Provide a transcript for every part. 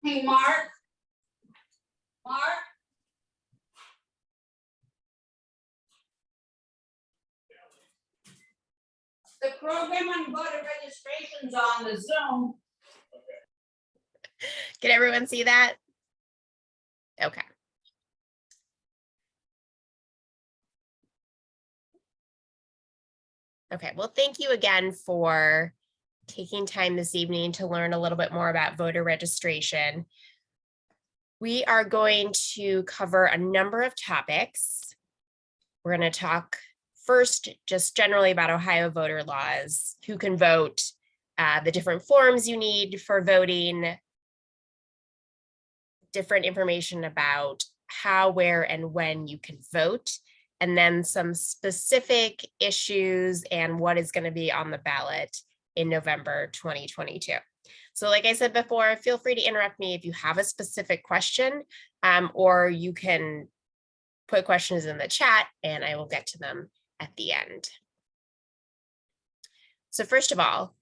Hey, Mark. Mark? The program on voter registration's on the Zoom. Can everyone see that? Okay. Okay, well, thank you again for taking time this evening to learn a little bit more about voter registration. We are going to cover a number of topics. We're going to talk first just generally about Ohio voter laws, who can vote, the different forms you need for voting, different information about how, where, and when you can vote, and then some specific issues and what is going to be on the ballot in November 2022. So like I said before, feel free to interrupt me if you have a specific question, or you can put questions in the chat and I will get to them at the end. So first of all,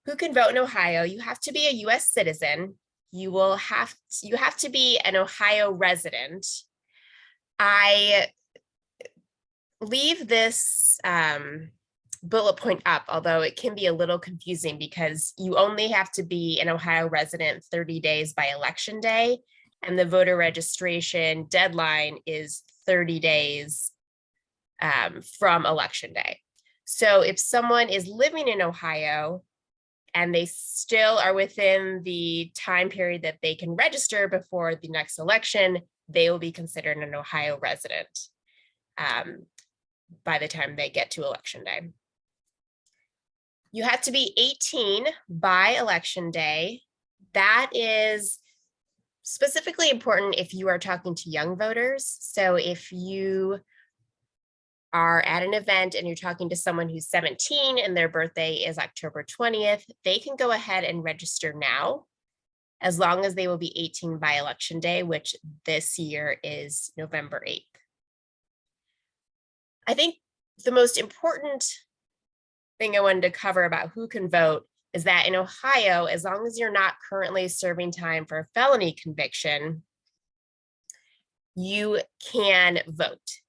who can vote in Ohio? You have to be a US citizen. You have to be an Ohio resident. I leave this bullet point up, although it can be a little confusing because you only have to be an Ohio resident 30 days by election day, and the voter registration deadline is 30 days from election day. So if someone is living in Ohio and they still are within the time period that they can register before the next election, they will be considered an Ohio resident by the time they get to election day. You have to be 18 by election day. That is specifically important if you are talking to young voters. So if you are at an event and you're talking to someone who's 17 and their birthday is October 20th, they can go ahead and register now, as long as they will be 18 by election day, which this year is November 8th. I think the most important thing I wanted to cover about who can vote is that in Ohio, as long as you're not currently serving time for a felony conviction, you can vote.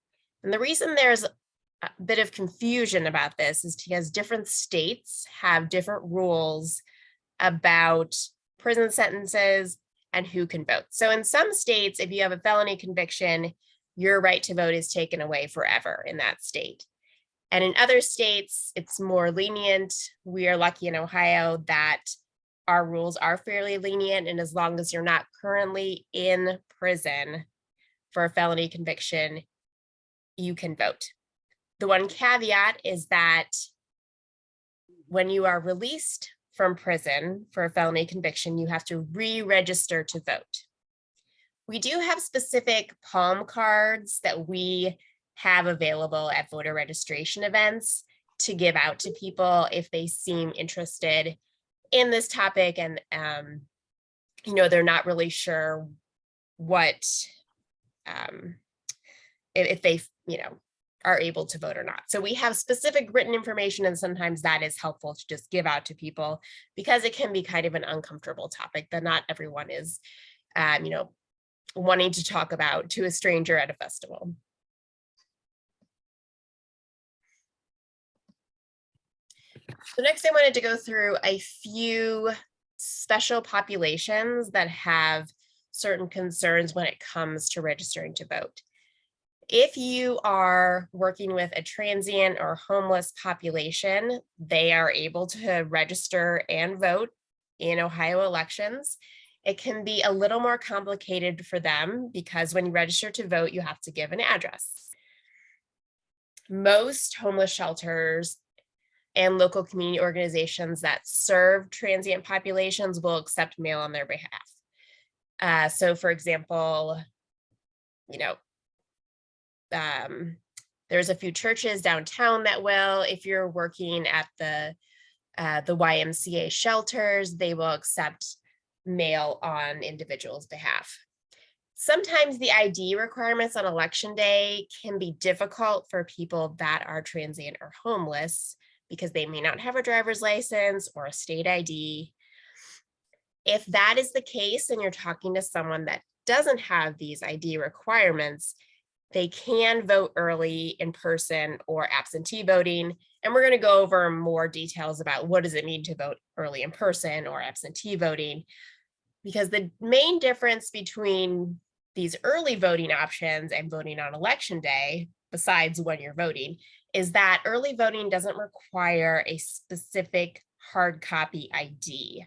And the reason there's a bit of confusion about this is because different states have different rules about prison sentences and who can vote. So in some states, if you have a felony conviction, your right to vote is taken away forever in that state. And in other states, it's more lenient. We are lucky in Ohio that our rules are fairly lenient, and as long as you're not currently in prison for a felony conviction, you can vote. The one caveat is that when you are released from prison for a felony conviction, you have to re-register to vote. We do have specific palm cards that we have available at voter registration events to give out to people if they seem interested in this topic and they're not really sure what if they are able to vote or not. So we have specific written information, and sometimes that is helpful to just give out to people because it can be kind of an uncomfortable topic that not everyone is wanting to talk about to a stranger at a festival. So next I wanted to go through a few special populations that have certain concerns when it comes to registering to vote. If you are working with a transient or homeless population, they are able to register and vote in Ohio elections. It can be a little more complicated for them because when you register to vote, you have to give an address. Most homeless shelters and local community organizations that serve transient populations will accept mail on their behalf. So for example, there's a few churches downtown that will. If you're working at the YMCA shelters, they will accept mail on individuals' behalf. Sometimes the ID requirements on election day can be difficult for people that are transient or homeless because they may not have a driver's license or a state ID. If that is the case and you're talking to someone that doesn't have these ID requirements, they can vote early in person or absentee voting. And we're going to go over more details about what does it mean to vote early in person or absentee voting, because the main difference between these early voting options and voting on election day, besides when you're voting, is that early voting doesn't require a specific hard copy ID.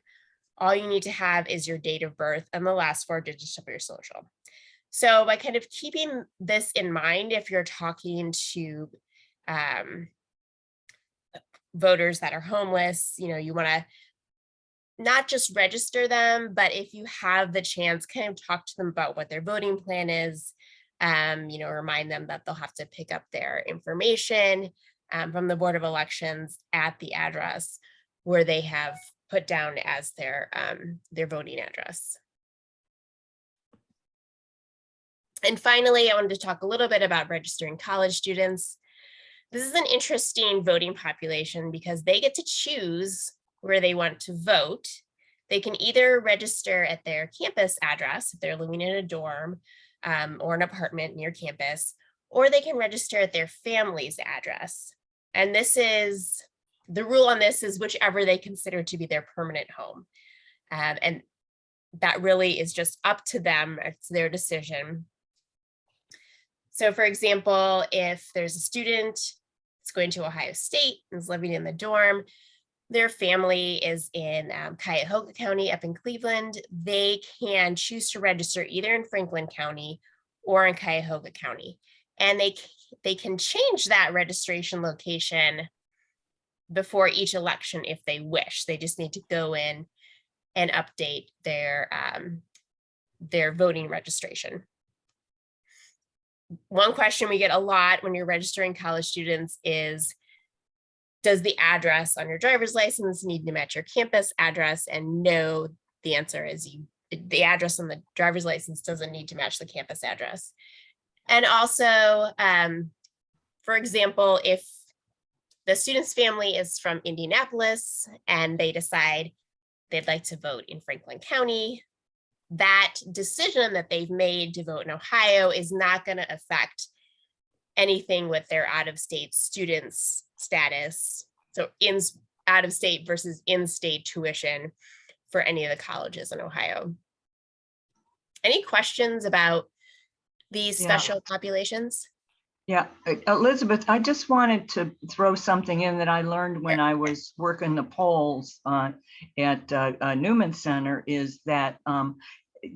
All you need to have is your date of birth and the last 4 digits of your social. So by kind of keeping this in mind, if you're talking to voters that are homeless, you want to not just register them, but if you have the chance, kind of talk to them about what their voting plan is, remind them that they'll have to pick up their information from the Board of Elections at the address where they have put down as their voting address. And finally, I wanted to talk a little bit about registering college students. This is an interesting voting population because they get to choose where they want to vote. They can either register at their campus address if they're living in a dorm or an apartment near campus, or they can register at their family's address. And the rule on this is whichever they consider to be their permanent home. And that really is just up to them. It's their decision. So for example, if there's a student that's going to Ohio State and is living in the dorm, their family is in Cuyahoga County up in Cleveland, they can choose to register either in Franklin County or in Cuyahoga County. And they can change that registration location before each election if they wish. They just need to go in and update their voting registration. One question we get a lot when you're registering college students is, does the address on your driver's license need to match your campus address? And no, the answer is the address on the driver's license doesn't need to match the campus address. And also, for example, if the student's family is from Indianapolis and they decide they'd like to vote in Franklin County, that decision that they've made to vote in Ohio is not going to affect anything with their out-of-state students' status. So out-of-state versus in-state tuition for any of the colleges in Ohio. Any questions about these special populations? Yeah, Elizabeth, I just wanted to throw something in that I learned when I was working the polls at Newman Center, is that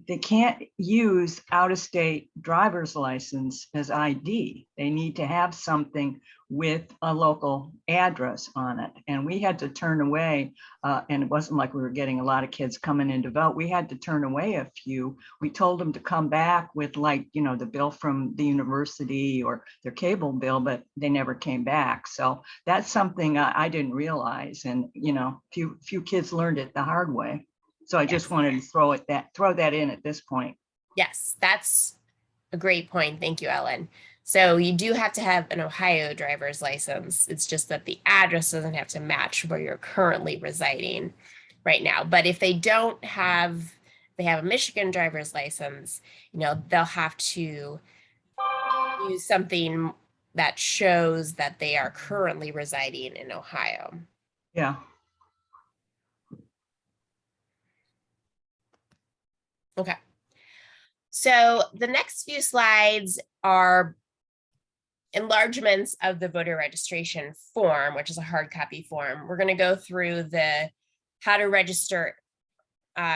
they can't use out-of-state driver's license as ID. They need to have something with a local address on it. And we had to turn away, and it wasn't like we were getting a lot of kids coming in to vote. We had to turn away a few. We told them to come back with, like, the bill from the university or their cable bill, but they never came back. So that's something I didn't realize. And, few kids learned it the hard way. So I just wanted to throw that in at this point. Yes, that's a great point. Thank you, Ellen. So you do have to have an Ohio driver's license. It's just that the address doesn't have to match where you're currently residing right now. But if they have a Michigan driver's license, they'll have to use something that shows that they are currently residing in Ohio. Yeah. Okay. So the next few slides are enlargements of the voter registration form, which is a hard copy form. We're going to go through how to register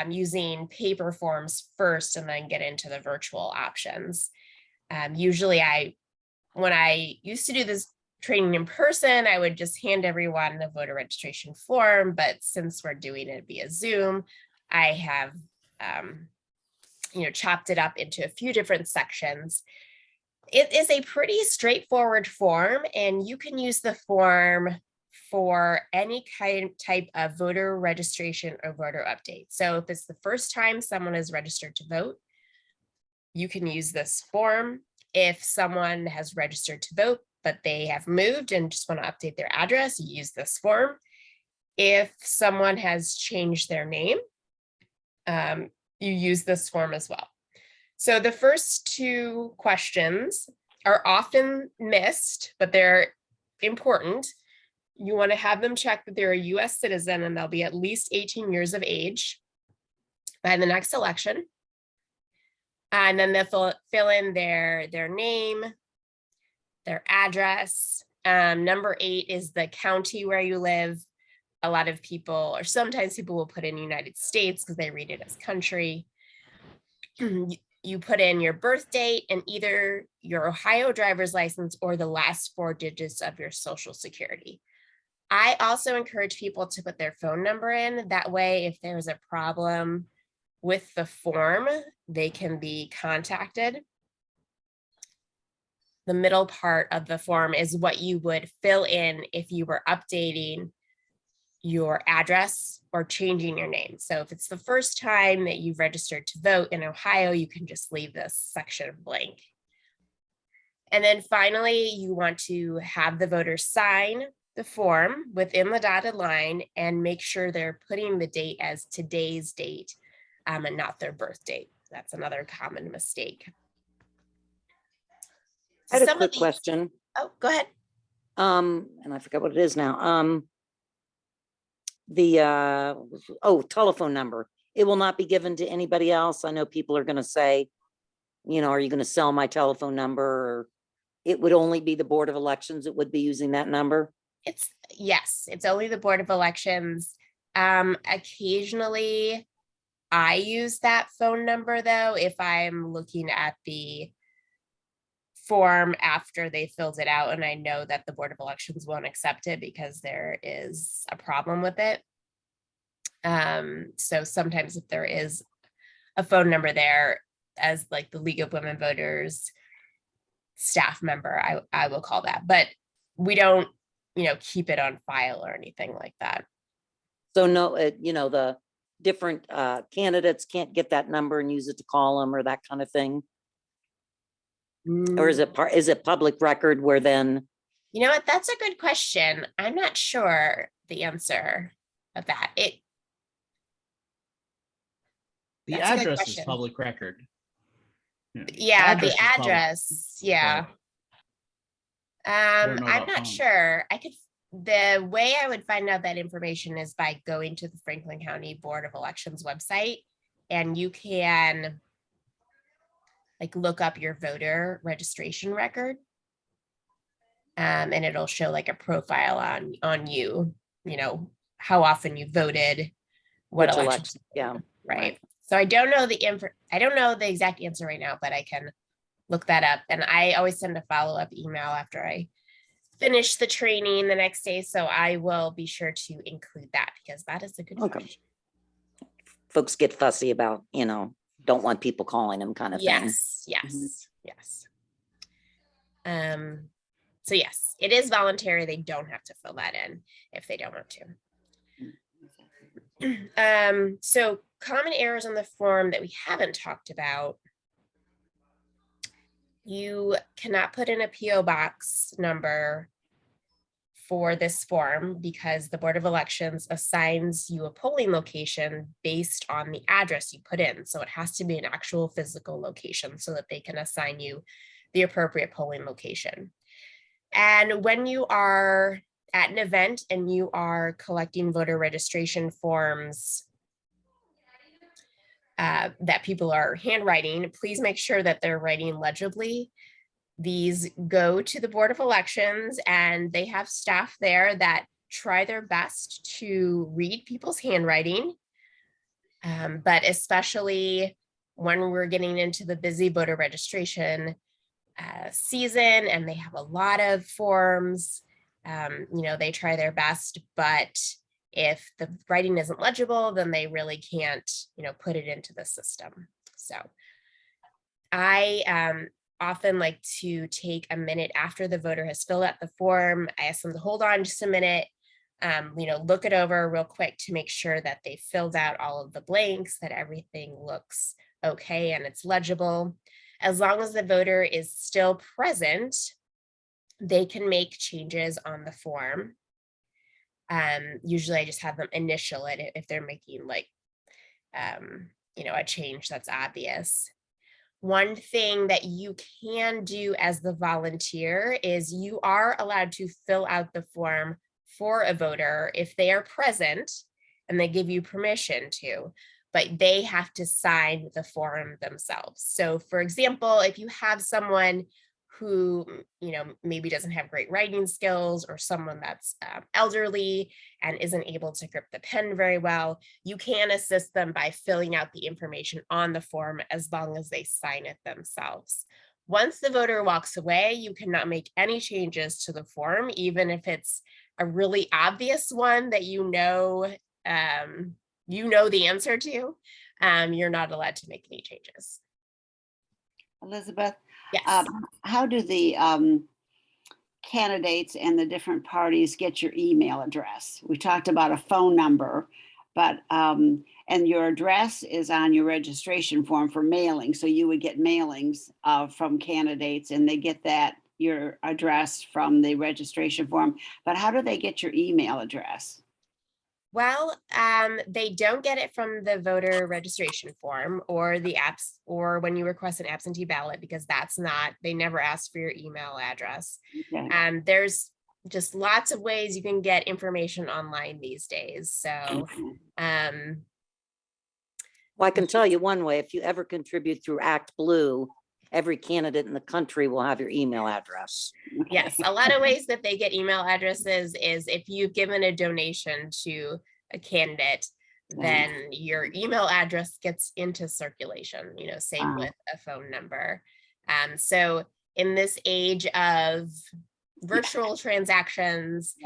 using paper forms first and then get into the virtual options. Usually when I used to do this training in person, I would just hand everyone the voter registration form, but since we're doing it via Zoom, I have chopped it up into a few different sections. It is a pretty straightforward form, and you can use the form for any type of voter registration or voter update. So if it's the first time someone is registered to vote, you can use this form. If someone has registered to vote, but they have moved and just want to update their address, you use this form. If someone has changed their name, you use this form as well. So the first two questions are often missed, but they're important. You want to have them check that they're a US citizen and they'll be at least 18 years of age by the next election. And then they'll fill in their name, their address. Number 8 is the county where you live. A lot of people, or sometimes people will put in United States because they read it as country. You put in your birth date and either your Ohio driver's license or the last 4 digits of your social security. I also encourage people to put their phone number in. That way, if there's a problem with the form, they can be contacted. The middle part of the form is what you would fill in if you were updating your address or changing your name. So if it's the first time that you've registered to vote in Ohio, you can just leave this section blank. And then finally, you want to have the voters sign the form within the dotted line and make sure they're putting the date as today's date and not their birth date. That's another common mistake. I had a quick question. Oh, go ahead. And I forgot what it is now. Telephone number. It will not be given to anybody else. I know people are going to say, you know, are you going to sell my telephone number? Or it would only be the Board of Elections that would be using that number. Yes, it's only the Board of Elections. Occasionally I use that phone number though, if I'm looking at the form after they filled it out and I know that the Board of Elections won't accept it because there is a problem with it. So sometimes if there is a phone number there as like the League of Women Voters staff member, I will call that, but we don't, you know, keep it on file or anything like that. So no, you know, the different candidates can't get that number and use it to call them or that kind of thing. Or is it public record where then? You know what? That's a good question. I'm not sure the answer of that. The That's a good address is question. public record. Yeah, the is public, address. Yeah. I don't know I'm about not phone. sure. The way I would find out that information is by going to the Franklin County Board of Elections website, and you can like look up your voter registration record. And it'll show like a profile on you, you know, how often you voted, what Which elections. yeah. Right. So I don't know the exact answer right now, but I can look that up. And I always send a follow-up email after I finish the training the next day. So I will be sure to include that because that is a good question. Folks get fussy about, you know, don't want people calling them kind of thing. Yes. So yes, it is voluntary. They don't have to fill that in if they don't want to. So common errors on the form that we haven't talked about. You cannot put in a PO box number for this form because the Board of Elections assigns you a polling location based on the address you put in. So it has to be an actual physical location so that they can assign you the appropriate polling location. And when you are at an event and you are collecting voter registration forms that people are handwriting, please make sure that they're writing legibly. These go to the Board of Elections and they have staff there that try their best to read people's handwriting. But especially when we're getting into the busy voter registration season and they have a lot of forms, you know, they try their best, but if the writing isn't legible, then they really can't, you know, put it into the system. So I often like to take a minute after the voter has filled out the form. I ask them to hold on just a minute, you know, look it over real quick to make sure that they filled out all of the blanks, that everything looks okay and it's legible. As long as the voter is still present, they can make changes on the form. Usually I just have them initial it if they're making like a change that's obvious. One thing that you can do as the volunteer is you are allowed to fill out the form for a voter if they are present and they give you permission to, but they have to sign the form themselves. So for example, if you have someone who, maybe doesn't have great writing skills, or someone that's elderly and isn't able to grip the pen very well, you can assist them by filling out the information on the form as long as they sign it themselves. Once the voter walks away, you cannot make any changes to the form, even if it's a really obvious one that the answer to. You're not allowed to make any changes. Elizabeth, Yes. how do the candidates and the different parties get your email address? We talked about a phone number, but and your address is on your registration form for mailing. So you would get mailings from candidates, and they get your address from the registration form. But how do they get your email address? Well, they don't get it from the voter registration form or the apps, or when you request an absentee ballot, because they never ask for your email address. Okay. There's just lots of ways you can get information online these days. So, Okay. Well, I can tell you one way, if you ever contribute through Act Blue, every candidate in the country will have your email address. yes, a lot of ways that they get email addresses is if you've given a donation to a candidate, then your email address gets into circulation, same with a phone number. So in this age of virtual transactions,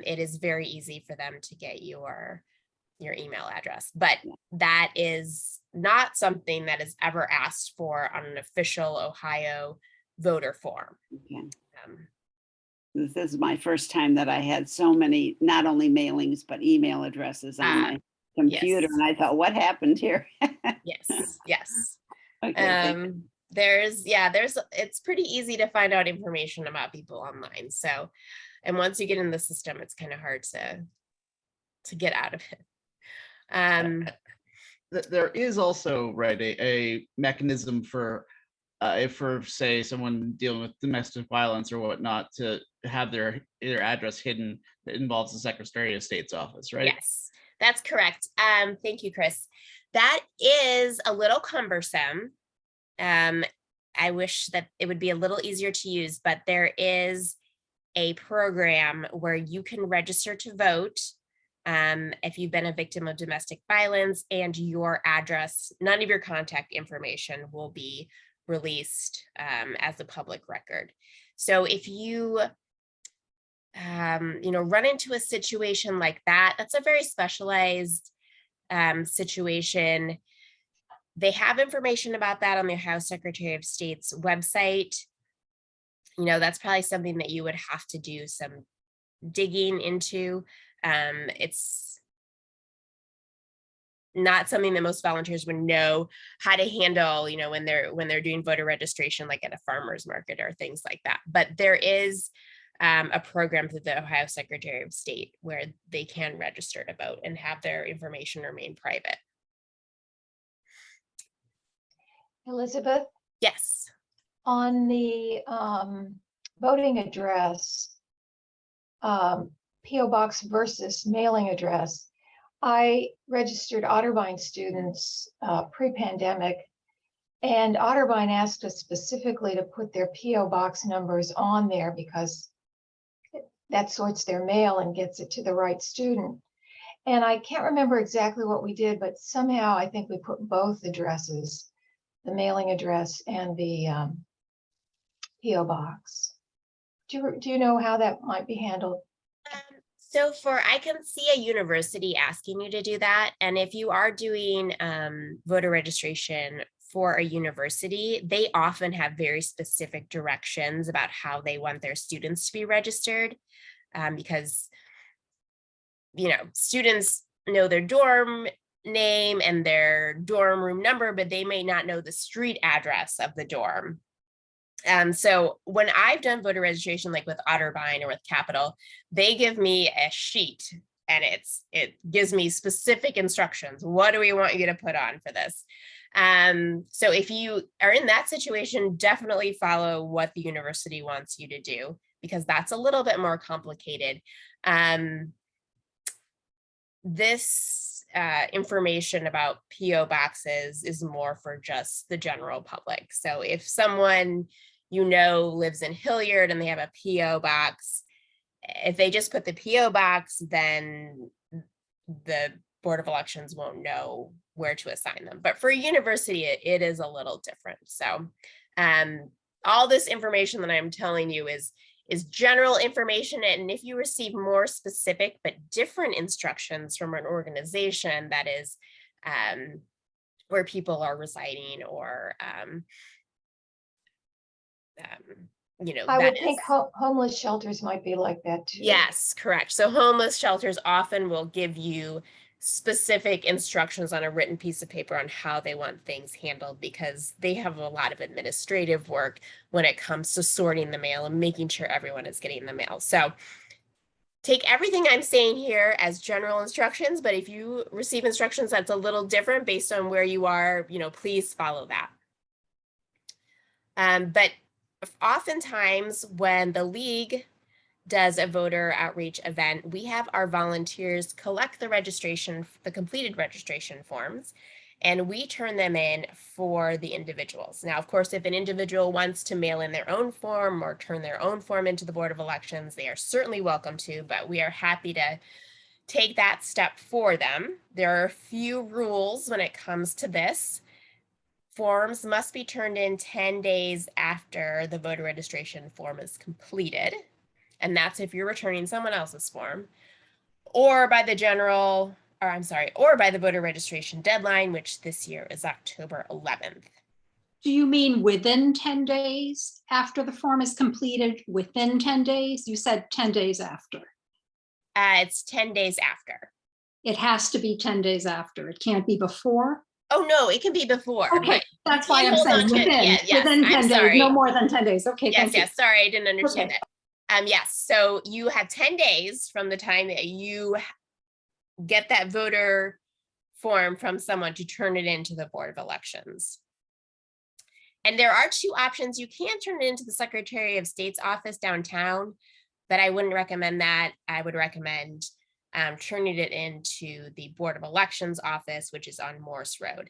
it is very easy for them to get your email address, but that is not something that is ever asked for on an official Ohio voter form. Okay. This is my first time that I had so many, not only mailings, but email addresses on my computer. Yes. And I thought, what happened here? Yes. Okay, It's pretty easy to find out information about people online. So, and once you get in the system, it's kind of hard to get out of it. There is also, right, a mechanism for say someone dealing with domestic violence or whatnot, to have their address hidden, that involves the Secretary of State's office, right? Yes, that's correct. Thank you, Chris. That is a little cumbersome. I wish that it would be a little easier to use, but there is a program where you can register to vote if you've been a victim of domestic violence, and your address, none of your contact information will be released as a public record. So if you run into a situation like that, that's a very specialized situation. They have information about that on the Ohio Secretary of State's website. That's probably something that you would have to do some digging into. It's not something that most volunteers would know how to handle, when they're doing voter registration, like at a farmer's market or things like that. But there is a program through the Ohio Secretary of State where they can register to vote and have their information remain private. Elizabeth, Yes. on the voting address, PO box versus mailing address, I registered Otterbein students pre-pandemic, and Otterbein asked us specifically to put their PO box numbers on there because that sorts their mail and gets it to the right student. And I can't remember exactly what we did, but somehow I think we put both addresses, the mailing address and the PO box. Do you know how that might be handled? So I can see a university asking you to do that. And if you are doing voter registration for a university, they often have very specific directions about how they want their students to be registered, because, students know their dorm name and their dorm room number, but they may not know the street address of the dorm. So when I've done voter registration, like with Otterbein or with Capital, they give me a sheet and it gives me specific instructions. What do we want you to put on for this? So if you are in that situation, definitely follow what the university wants you to do, because that's a little bit more complicated. This information about PO boxes is more for just the general public. So if someone lives in Hilliard and they have a PO box, if they just put the PO box, then the Board of Elections won't know where to assign them. But for a university, it is a little different. So all this information that I'm telling you is general information. And if you receive more specific but different instructions from an organization that is where people are residing, or I would think homeless shelters might be like that too. Yes, correct. So homeless shelters often will give you specific instructions on a written piece of paper on how they want things handled, because they have a lot of administrative work when it comes to sorting the mail and making sure everyone is getting the mail. So take everything I'm saying here as general instructions, but if you receive instructions that's a little different based on where you are, please follow that. But oftentimes when the league does a voter outreach event, we have our volunteers collect the completed registration forms, and we turn them in for the individuals. Now, of course, if an individual wants to mail in their own form or turn their own form into the Board of Elections, they are certainly welcome to, but we are happy to take that step for them. There are a few rules when it comes to this. Forms must be turned in 10 days after the voter registration form is completed. And that's if you're returning someone else's form, or by the voter registration deadline, which this year is October 11th. Do you mean within 10 days after the form is completed? Within 10 days? You said 10 days after. It's 10 days after. It has to be 10 days after. It can't be before? Oh, no, it can be before. Okay, that's why I'm hold saying on to it. within, Yes, within 10 I'm days, sorry. no more than 10 days. Okay, thank you. Yes, sorry, I didn't understand Okay. that. Yes, so you have 10 days from the time that you get that voter form from someone to turn it into the Board of Elections. And there are two options. You can turn it into the Secretary of State's office downtown, but I wouldn't recommend that. I would recommend turning it into the Board of Elections office, which is on Morse Road.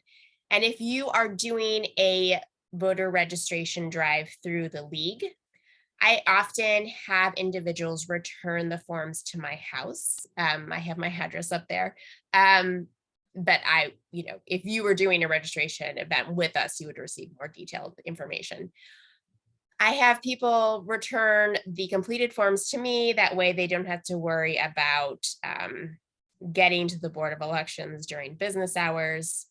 And if you are doing a voter registration drive through the league, I often have individuals return the forms to my house. I have my address up there. But if you were doing a registration event with us, you would receive more detailed information. I have people return the completed forms to me. That way they don't have to worry about getting to the Board of Elections during business hours.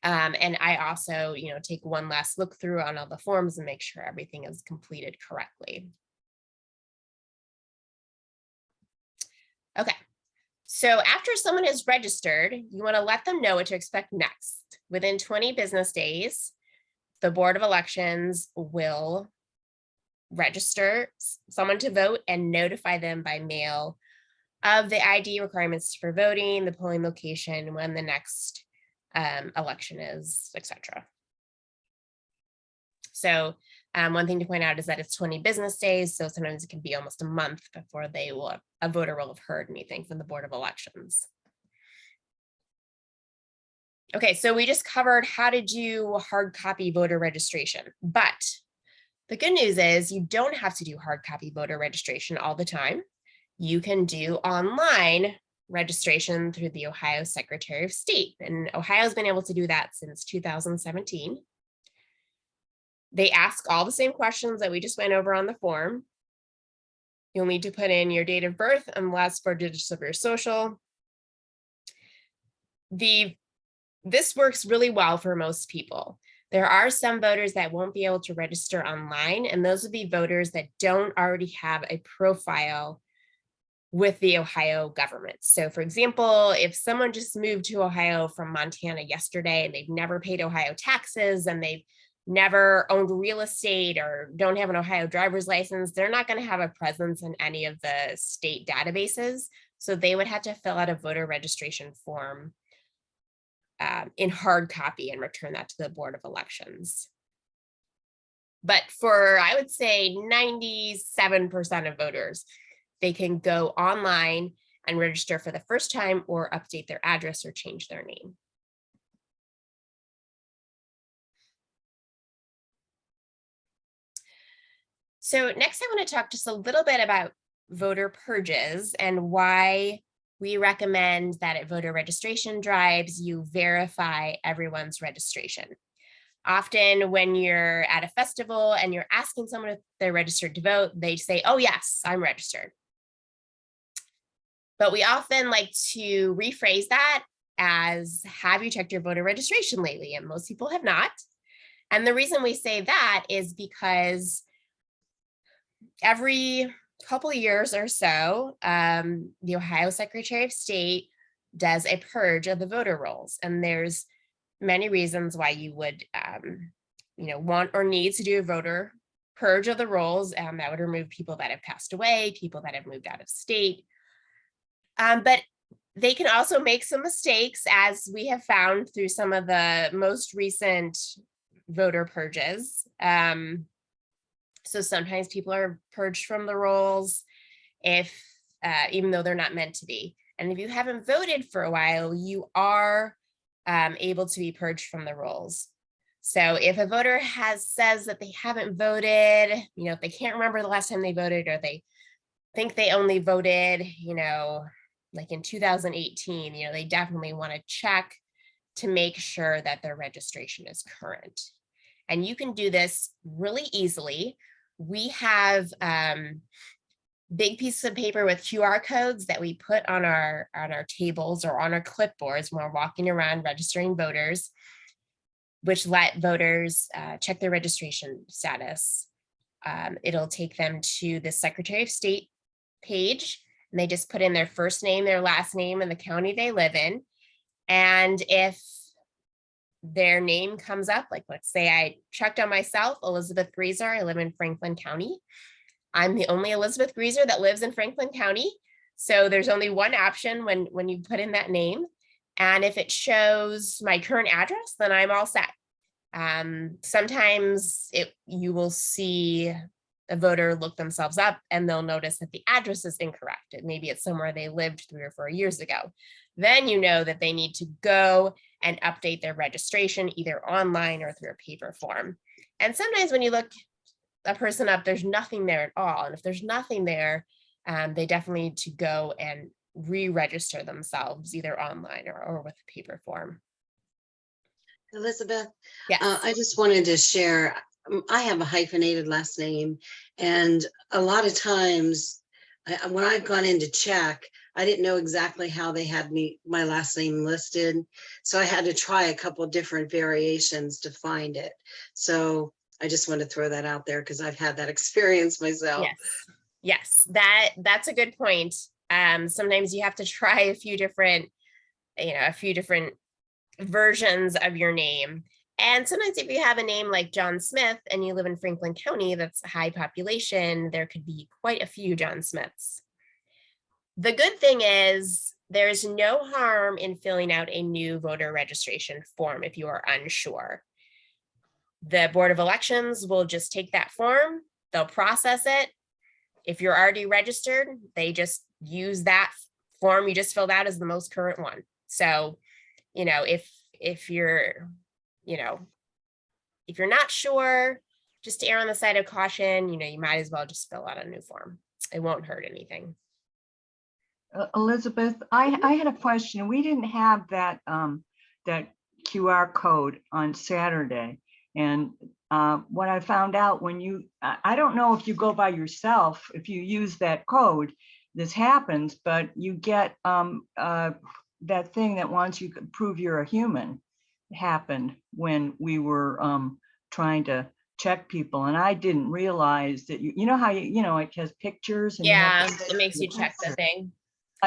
And I also, take one last look through on all the forms and make sure everything is completed correctly. Okay, so after someone is registered, you want to let them know what to expect next. Within 20 business days, the Board of Elections will register someone to vote and notify them by mail of the ID requirements for voting, the polling location, when the next election is, etc. So one thing to point out is that it's 20 business days, so sometimes it can be almost a month before a voter will have heard anything from the Board of Elections. Okay, so we just covered how to do hard copy voter registration, but the good news is you don't have to do hard copy voter registration all the time. You can do online registration through the Ohio Secretary of State, and Ohio's been able to do that since 2017. They ask all the same questions that we just went over on the form. You'll need to put in your date of birth and last 4 digits of your social. This works really well for most people. There are some voters that won't be able to register online, and those would be voters that don't already have a profile with the Ohio government. So for example, if someone just moved to Ohio from Montana yesterday and they've never paid Ohio taxes and they've never owned real estate or don't have an Ohio driver's license, they're not going to have a presence in any of the state databases. So they would have to fill out a voter registration form in hard copy and return that to the Board of Elections. But for, I would say 97% of voters, they can go online and register for the first time or update their address or change their name. So next I want to talk just a little bit about voter purges and why we recommend that at voter registration drives, you verify everyone's registration. Often when you're at a festival and you're asking someone if they're registered to vote, they say, oh yes, I'm registered. But we often like to rephrase that as, have you checked your voter registration lately? And most people have not. And the reason we say that is because every couple of years or so, the Ohio Secretary of State does a purge of the voter rolls. And there's many reasons why you would want or need to do a voter purge of the rolls. That would remove people that have passed away, people that have moved out of state. But they can also make some mistakes, as we have found through some of the most recent voter purges. So sometimes people are purged from the rolls even though they're not meant to be. And if you haven't voted for a while, you are able to be purged from the rolls. So if a voter says that they haven't voted, if they can't remember the last time they voted, or they think they only voted, like in 2018, they definitely want to check to make sure that their registration is current. And you can do this really easily. We have big pieces of paper with QR codes that we put on our tables or on our clipboards when we're walking around registering voters, which let voters check their registration status. It'll take them to the Secretary of State page, and they just put in their first name, their last name, and the county they live in. And if their name comes up, like let's say I checked on myself, Elizabeth Greaser, I live in Franklin County. I'm the only Elizabeth Greaser that lives in Franklin County. So there's only one option when you put in that name. And if it shows my current address, then I'm all set. Sometimes you will see a voter look themselves up and they'll notice that the address is incorrect. Maybe it's somewhere they lived 3 or 4 years ago. Then you know that they need to go and update their registration either online or through a paper form. And sometimes when you look a person up, there's nothing there at all. And if there's nothing there, they definitely need to go and re-register themselves either online or with a paper form. Elizabeth, Yes. I just wanted to share, I have a hyphenated last name, and a lot of times when I've gone in to check, I didn't know exactly how they had my last name listed. So I had to try a couple different variations to find it. So I just want to throw that out there because I've had that experience myself. Yes, that's a good point. Sometimes you have to try a few different versions of your name. And sometimes if you have a name like John Smith and you live in Franklin County, that's a high population, there could be quite a few John Smiths. The good thing is there's no harm in filling out a new voter registration form if you are unsure. The Board of Elections will just take that form, they'll process it. If you're already registered, they just use that form you just filled out as the most current one. So, if you're not sure, just to err on the side of caution, you might as well just fill out a new form. It won't hurt anything. Elizabeth, I had a question. We didn't have that that QR code on Saturday. And what I found out I don't know if you go by yourself, if you use that code, this happens, but you get that thing that wants you to prove you're a human happened when we were trying to check people. And I didn't realize that you know how it has pictures. And it makes you check the thing.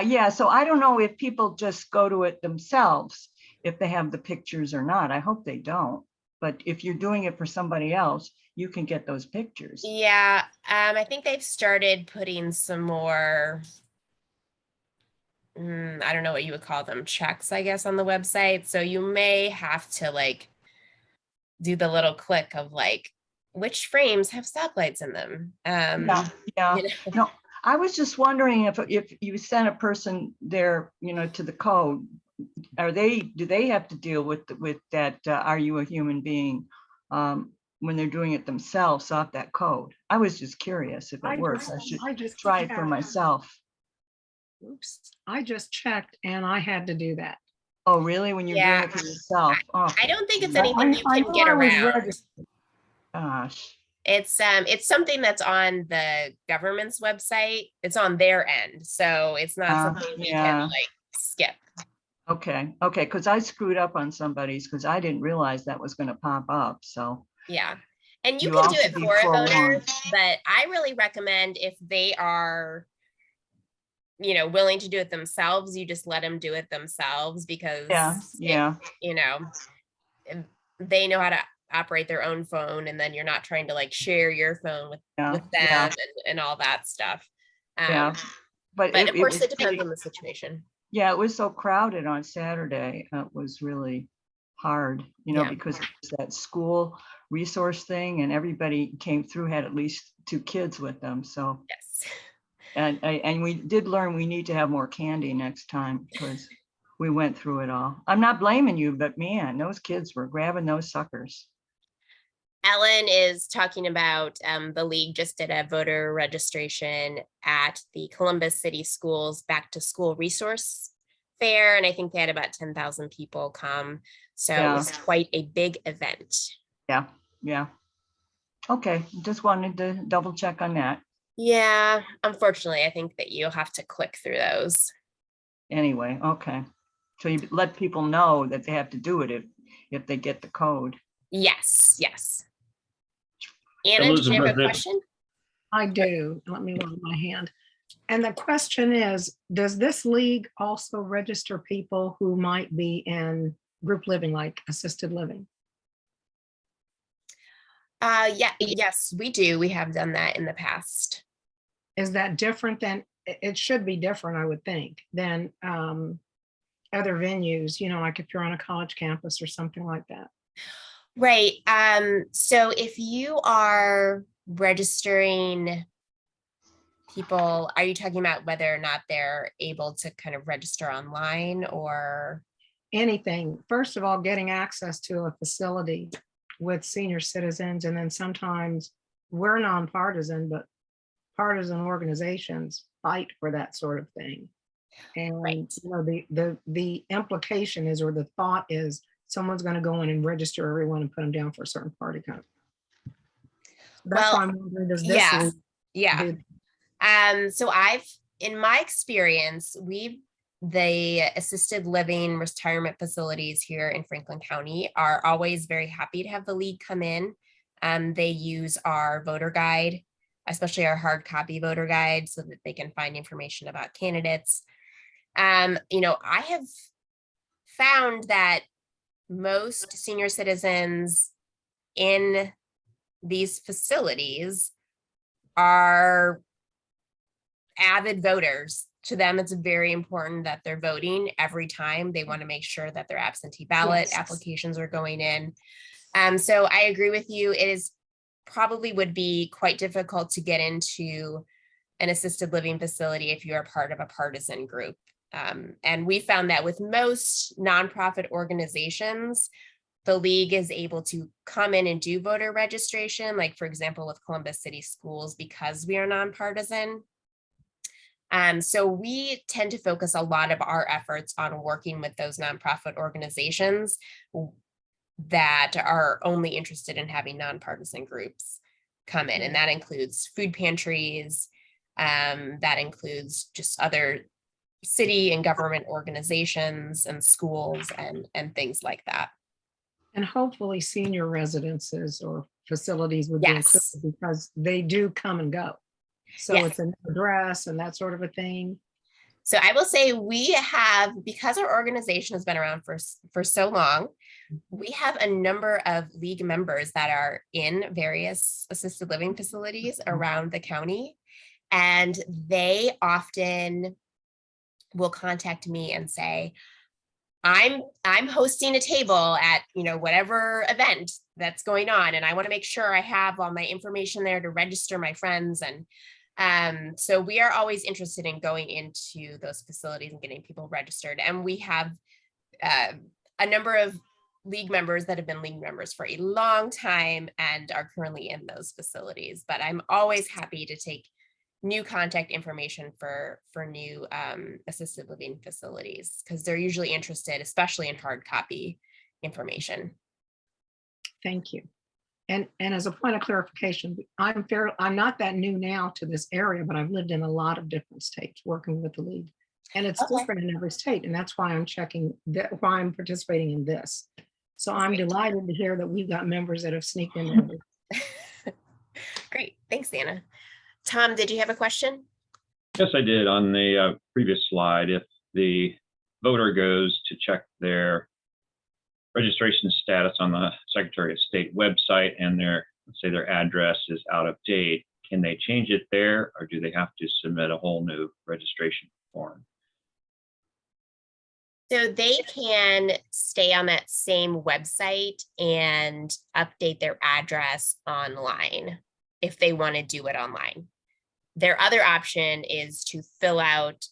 Yeah, so I don't know if people just go to it themselves, if they have the pictures or not. I hope they don't. But if you're doing it for somebody else, you can get those pictures. Yeah, I think they've started putting some more I don't know what you would call them, checks, I guess, on the website. So you may have to like do the little click of like, which frames have stoplights in them? Yeah, yeah. you know? No, I was just wondering if you send a person there, to the code, do they have to deal with that, are you a human being? When they're doing it themselves off that code? I was just curious if it works. I should try it for myself. Oops, I just checked and I had to do that. Oh, really? When you're doing it for yourself? Oh, I don't think it's But anything you I can know get I was around. registered. gosh. It's something that's on the government's website. It's on their end. So it's not something we can Yeah. like skip. Okay, because I screwed up on somebody's because I didn't realize that was going to pop up. So Yeah. And you You can all do should it be for a voter, forewarned. but I really recommend if they are, willing to do it themselves, you just let them do it themselves because yeah. if they know how to operate their own phone, and then you're not trying to like share your phone with them and all that stuff. Yeah. But But of course, was it depends really- on the situation. Yeah, it was so crowded on Saturday. It was really hard, Yeah. because it's that school resource thing and everybody came through, had at least 2 kids with them. So, Yes. and we did learn we need to have more candy next time because we went through it all. I'm not blaming you, but man, those kids were grabbing those suckers. Ellen is talking about the league just did a voter registration at the Columbus City Schools Back to School Resource Fair, and I think they had about 10,000 people come. So it was quite a big event. Yeah. Okay, just wanted to double check on that. Yeah, unfortunately, I think that you'll have to click through those. Anyway, okay. So you let people know that they have to do it if they get the code. Yes. Anna, did you have a Elizabeth, question? I do. Let me lower my hand. And the question is, does this league also register people who might be in group living, like assisted living? Yes, we do. We have done that in the past. Is that different than, it should be different, I would think, than other venues, like if you're on a college campus or something like that? Right. So if you are registering people, are you talking about whether or not they're able to kind of register online or? Anything. First of all, getting access to a facility with senior citizens, and then sometimes we're nonpartisan, but partisan organizations fight for that sort of thing. And Right. The implication is, or the thought is, someone's going to go in and register everyone and put them down for a certain party code. That's why I'm wondering, does this league do that? So in my experience, the assisted living retirement facilities here in Franklin County are always very happy to have the league come in. They use our voter guide, especially our hard copy voter guide, so that they can find information about candidates. I have found that most senior citizens in these facilities are avid voters. To them, it's very important that they're voting every time. They want to make sure that their absentee ballot applications are going in. So I agree with you. It is probably would be quite difficult to get into an assisted living facility if you're a part of a partisan group. And we found that with most nonprofit organizations, the league is able to come in and do voter registration, like for example, with Columbus City Schools, because we are nonpartisan. So we tend to focus a lot of our efforts on working with those nonprofit organizations that are only interested in having nonpartisan groups come in. And that includes food pantries, that includes just other city and government organizations and schools and things like that. And hopefully senior residences or facilities would be included, because they do come and go. So it's an address and that sort of a thing. So I will say we have, because our organization has been around for so long, we have a number of league members that are in various assisted living facilities around the county. And they often will contact me and say, I'm hosting a table at, whatever event that's going on, and I want to make sure I have all my information there to register my friends. And so we are always interested in going into those facilities and getting people registered. And we have a number of league members that have been league members for a long time and are currently in those facilities. But I'm always happy to take new contact information for new assisted living facilities, because they're usually interested, especially in hard copy information. Thank you. And as a point of clarification, I'm not that new now to this area, but I've lived in a lot of different states working with the league. And it's Okay. different in every state. And that's why I'm checking that, why I'm participating in this. So I'm Great. delighted to hear that we've got members that have sneaked in there. Great, thanks, Anna. Tom, did you have a question? Yes, I did. On the previous slide, if the voter goes to check their registration status on the Secretary of State website and let's say their address is out of date, can they change it there, or do they have to submit a whole new registration form? So they can stay on that same website and update their address online if they want to do it online. Their other option is to fill out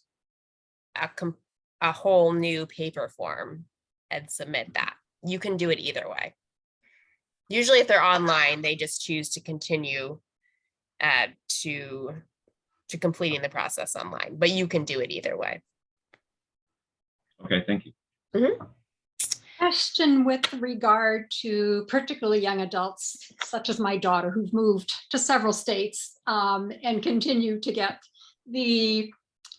a whole new paper form and submit that. You can do it either way. Usually if they're online, they just choose to continue to completing the process online, but you can do it either way. Okay, thank you. Question with regard to particularly young adults, such as my daughter, who've moved to several states and continue to get the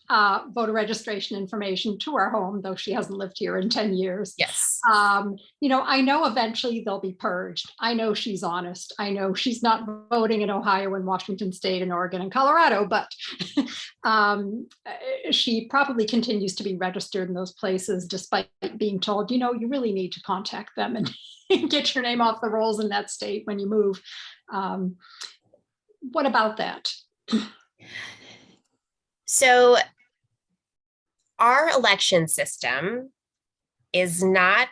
voter registration information to our home, though she hasn't lived here in 10 years. Yes. I know eventually they'll be purged. I know she's honest. I know she's not voting in Ohio and Washington State and Oregon and Colorado, but she probably continues to be registered in those places, despite being told, you really need to contact them and get your name off the rolls in that state when you move. What about that? So our election system is not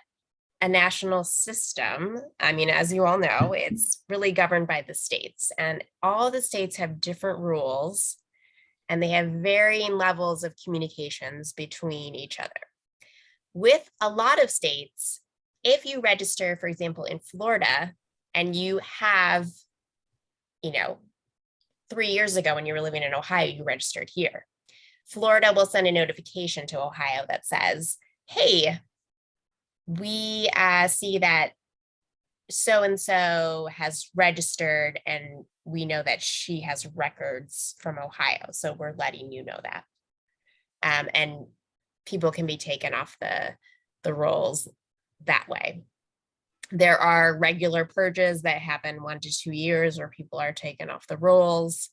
a national system. I mean, as you all know, it's really governed by the states, and all the states have different rules, and they have varying levels of communications between each other. With a lot of states, if you register, for example, in Florida, and you have, 3 years ago when you were living in Ohio, you registered here. Florida will send a notification to Ohio that says, hey, we see that so-and-so has registered and we know that she has records from Ohio. So we're letting you know that. And people can be taken off the rolls that way. There are regular purges that happen 1 to 2 years where people are taken off the rolls.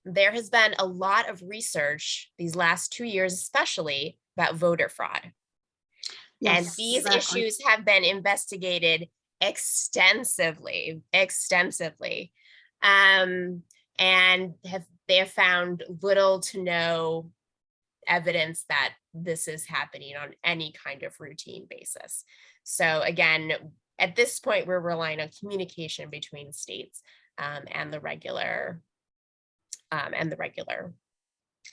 There has been a lot of research these last 2 years, especially about voter fraud. Yes, and these exactly. issues have been investigated extensively. And they have found little to no evidence that this is happening on any kind of routine basis. So again, at this point, we're relying on communication between states and the regular.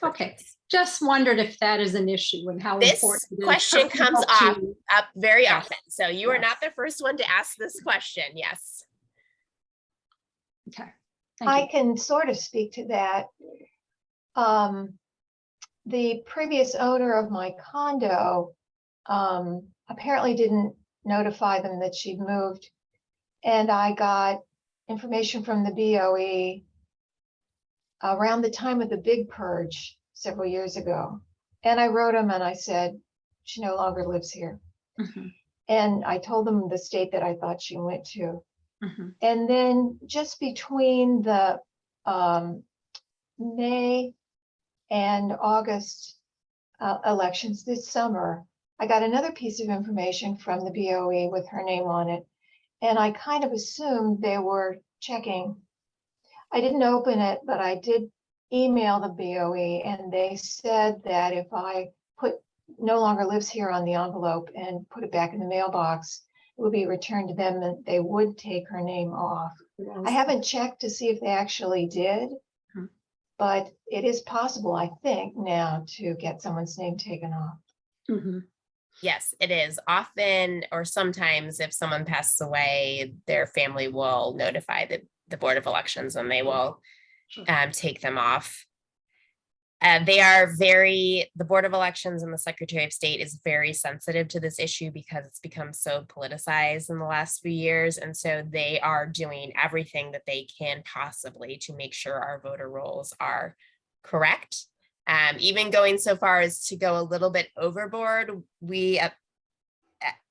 Okay, just wondered if that is an issue and how This important. it is question for comes people up very Yes. often. So you are Yes. not the first one to ask this question. Yes. Okay. Thank I you. can sort of speak to that. The previous owner of my condo apparently didn't notify them that she'd moved. And I got information from the BOE around the time of the big purge several years ago. And I wrote them and I said, she no longer lives here. Mhm, And I told them the state that I thought she went to. mhm. And then just between the May and August elections this summer, I got another piece of information from the BOE with her name on it. And I kind of assumed they were checking. I didn't open it, but I did email the BOE, and they said that if I put no longer lives here on the envelope and put it back in the mailbox, it would be returned to them and they would take her name off. I haven't checked to see if they actually did, Hmm. but it is possible, I think, now to get someone's name taken off. Mhm. Yes, it is often, or sometimes if someone passes away, their family will notify the Board of Elections and they will take them off. The Board of Elections and the Secretary of State is very sensitive to this issue because it's become so politicized in the last few years. And so they are doing everything that they can possibly to make sure our voter rolls are correct. Even going so far as to go a little bit overboard, we at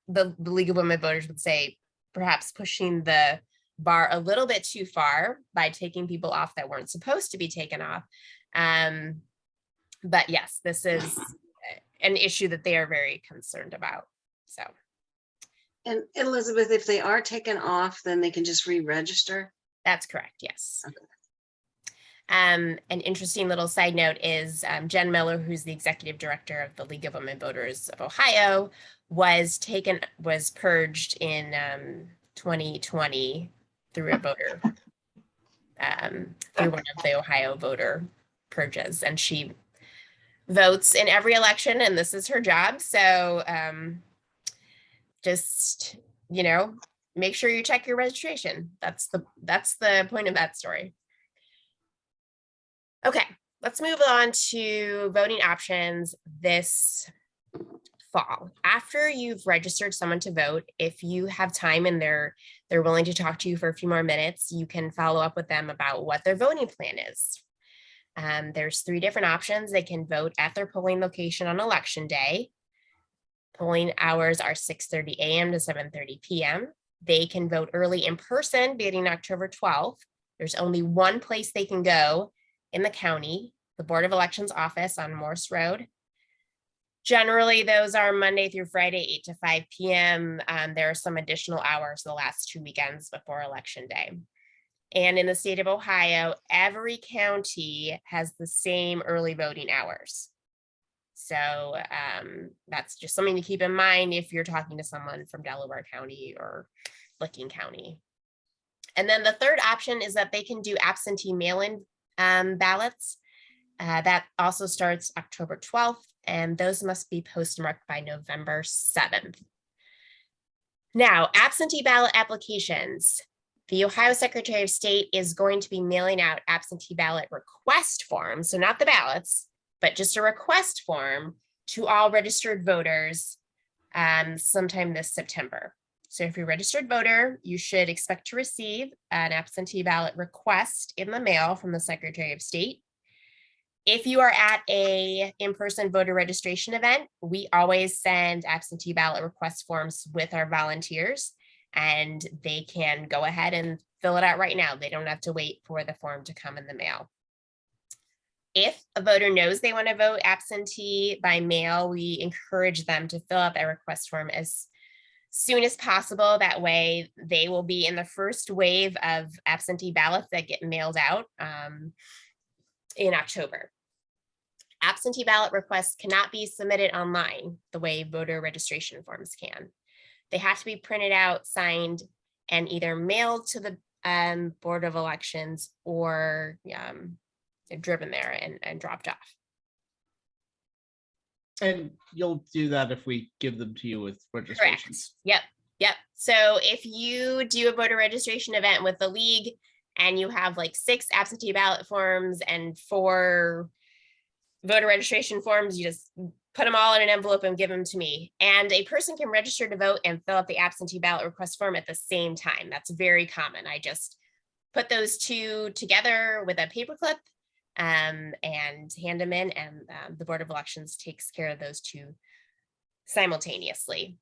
the League of Women Voters would say perhaps pushing the bar a little bit too far by taking people off that weren't supposed to be taken off. But yes, this is an issue that they are very concerned about. So. And Elizabeth, if they are taken off, then they can just re-register? That's correct, yes. Okay. An interesting little side note is Jen Miller, who's the executive director of the League of Women Voters of Ohio, was purged in 2020 through a voter, through one of the Ohio voter purges, and she votes in every election, and this is her job. So just, make sure you check your registration. That's the point of that story. Okay, let's move on to voting options this fall. After you've registered someone to vote, if you have time and they're willing to talk to you for a few more minutes, you can follow up with them about what their voting plan is. There's 3 different options. They can vote at their polling location on election day. Polling hours are 6:30 a.m. to 7:30 p.m. They can vote early in person beginning October 12th. There's only one place they can go in the county, the Board of Elections office on Morse Road. Generally, those are Monday through Friday, 8 to 5 p.m. There are some additional hours the last 2 weekends before Election Day. And in the state of Ohio, every county has the same early voting hours. So that's just something to keep in mind if you're talking to someone from Delaware County or Licking County. And then the third option is that they can do absentee mail-in ballots. That also starts October 12th, and those must be postmarked by November 7th. Now, absentee ballot applications. The Ohio Secretary of State is going to be mailing out absentee ballot request forms, so not the ballots, but just a request form to all registered voters sometime this September. So if you're a registered voter, you should expect to receive an absentee ballot request in the mail from the Secretary of State. If you are at a in-person voter registration event, we always send absentee ballot request forms with our volunteers, and they can go ahead and fill it out right now. They don't have to wait for the form to come in the mail. If a voter knows they want to vote absentee by mail, we encourage them to fill out that request form as soon as possible. That way they will be in the first wave of absentee ballots that get mailed out in October. Absentee ballot requests cannot be submitted online the way voter registration forms can. They have to be printed out, signed, and either mailed to the Board of Elections or driven there and dropped off. And you'll do that if we give them to you with registrations. Correct. Yep. So if you do a voter registration event with the league and you have like 6 absentee ballot forms and 4 voter registration forms, you just put them all in an envelope and give them to me. And a person can register to vote and fill out the absentee ballot request form at the same time. That's very common. I just put those 2 together with a paperclip and hand them in, and the Board of Elections takes care of those 2 simultaneously.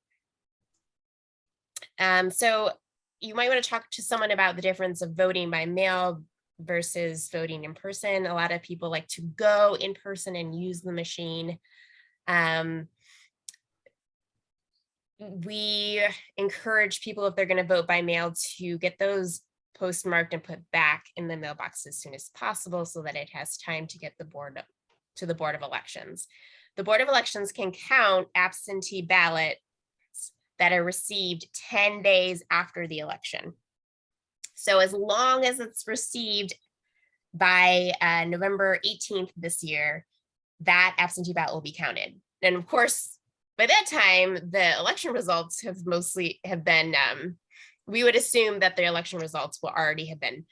So you might want to talk to someone about the difference of voting by mail versus voting in person. A lot of people like to go in person and use the machine. We encourage people, if they're going to vote by mail, to get those postmarked and put back in the mailbox as soon as possible so that it has time to get the board to the Board of Elections. The Board of Elections can count absentee ballots that are received 10 days after the election. So as long as it's received by November 18th this year, that absentee ballot will be counted. And of course, by that time, the election results have been, we would assume that the election results will already have been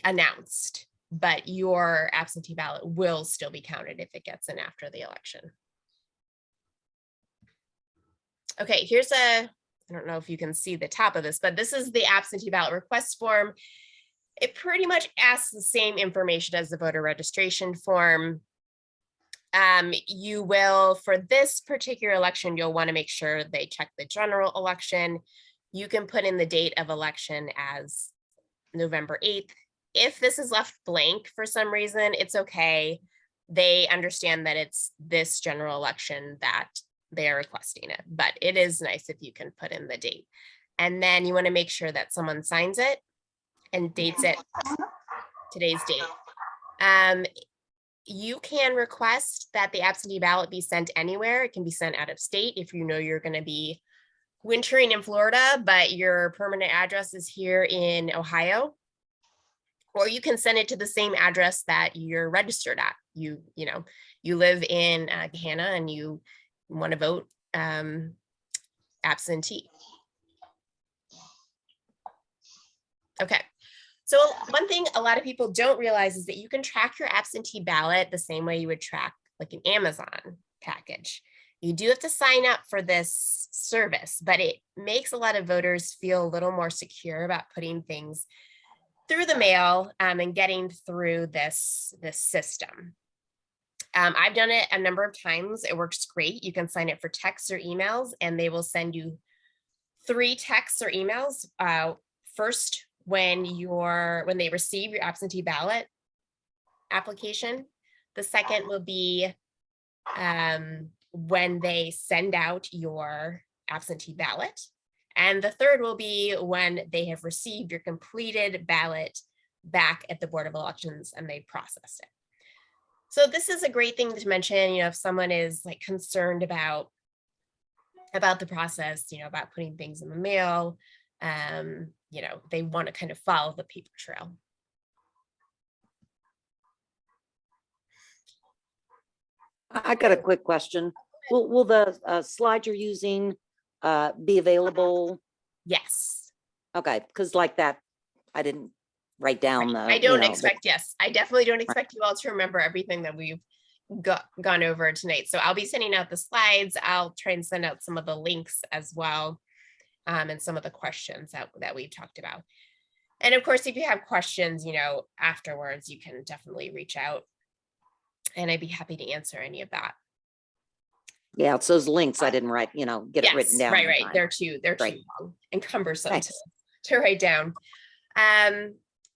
announced, but your absentee ballot will still be counted if it gets in after the election. Okay, here's I don't know if you can see the top of this, but this is the absentee ballot request form. It pretty much asks the same information as the voter registration form. You will, for this particular election, you'll want to make sure they check the general election. You can put in the date of election as November 8th. If this is left blank for some reason, it's okay. They understand that it's this general election that they are requesting it, but it is nice if you can put in the date. And then you want to make sure that someone signs it and dates it today's date. You can request that the absentee ballot be sent anywhere. It can be sent out of state if you know you're going to be wintering in Florida, but your permanent address is here in Ohio. Or you can send it to the same address that you're registered at. You live in Gahanna and you want to vote absentee. Okay. So one thing a lot of people don't realize is that you can track your absentee ballot the same way you would track like an Amazon package. You do have to sign up for this service, but it makes a lot of voters feel a little more secure about putting things through the mail and getting through this system. I've done it a number of times. It works great. You can sign up for texts or emails, and they will send you 3 texts or emails. First, when they receive your absentee ballot application. The second will be when they send out your absentee ballot. And the third will be when they have received your completed ballot back at the Board of Elections and they process it. So this is a great thing to mention, if someone is like concerned about the process, about putting things in the mail, they want to kind of follow the paper trail. I got a quick question. Will the slide you're using be available? Yes. Okay, because like that, I didn't write down the. I don't expect, yes, I definitely don't expect you all to remember everything that we've gone over tonight. So I'll be sending out the slides. I'll try and send out some of the links as well, and some of the questions that we've talked about. And of course, if you have questions, afterwards, you can definitely reach out and I'd be happy to answer any of that. Yeah, it's those links I didn't write, get it written down. Right. They're too long and cumbersome to write down.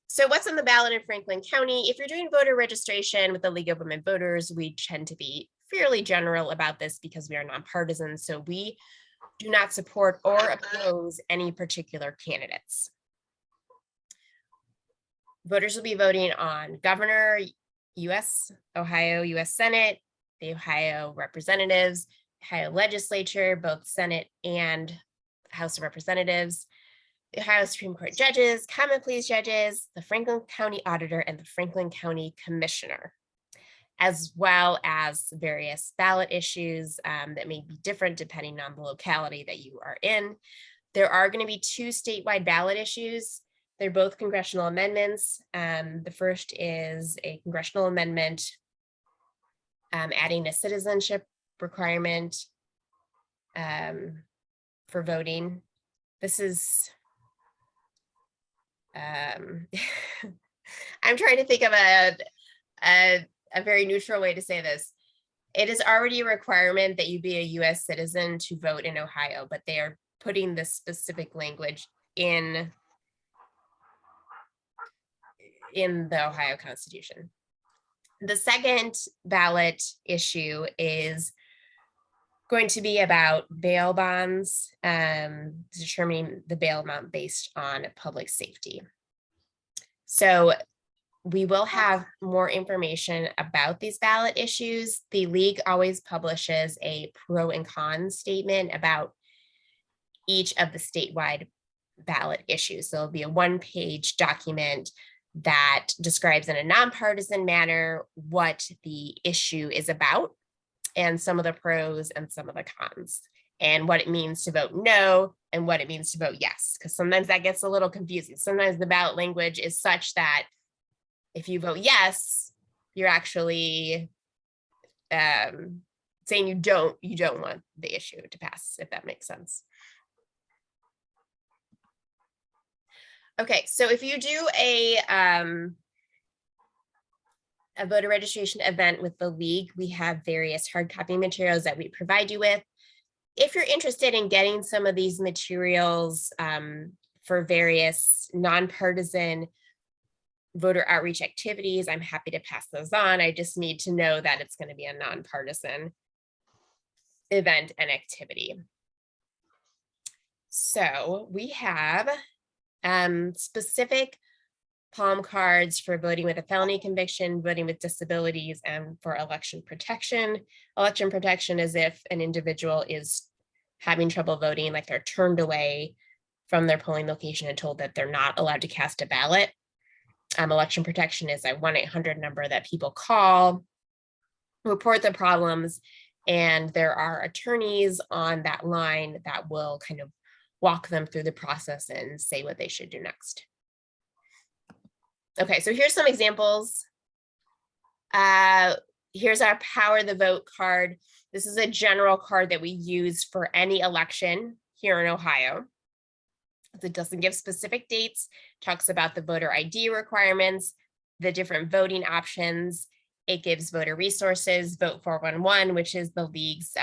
So what's on the ballot in Franklin County? If you're doing voter registration with the League of Women Voters, we tend to be fairly general about this because we are nonpartisan. So we do not support or oppose any particular candidates. Voters will be voting on governor, Ohio U.S. Senate, the Ohio representatives, Ohio legislature, both Senate and House of Representatives, the Ohio Supreme Court judges, Common Pleas judges, the Franklin County Auditor, and the Franklin County Commissioner, as well as various ballot issues that may be different depending on the locality that you are in. There are going to be 2 statewide ballot issues. They're both congressional amendments. The first is a congressional amendment adding a citizenship requirement for voting. This is, I'm trying to think of a very neutral way to say this. It is already a requirement that you be a US citizen to vote in Ohio, but they are putting this specific language in the Ohio Constitution. The second ballot issue is going to be about bail bonds, determining the bail amount based on public safety. So we will have more information about these ballot issues. The league always publishes a pro and con statement about each of the statewide ballot issues. So it'll be a one-page document that describes in a nonpartisan manner what the issue is about and some of the pros and some of the cons, and what it means to vote no and what it means to vote yes, because sometimes that gets a little confusing. Sometimes the ballot language is such that if you vote yes, you're actually saying you don't want the issue to pass, if that makes sense. Okay, so if you do a voter registration event with the league, we have various hard copy materials that we provide you with. If you're interested in getting some of these materials for various nonpartisan voter outreach activities, I'm happy to pass those on. I just need to know that it's going to be a nonpartisan event and activity. So we have specific palm cards for voting with a felony conviction, voting with disabilities, and for election protection. Election protection is if an individual is having trouble voting, like they're turned away from their polling location and told that they're not allowed to cast a ballot. Election protection is a 1-800 number that people call, report their problems, and there are attorneys on that line that will kind of walk them through the process and say what they should do next. Okay, so here's some examples. Here's our Power the Vote card. This is a general card that we use for any election here in Ohio. It doesn't give specific dates, talks about the voter ID requirements, the different voting options. It gives voter resources, Vote 411, which is the league's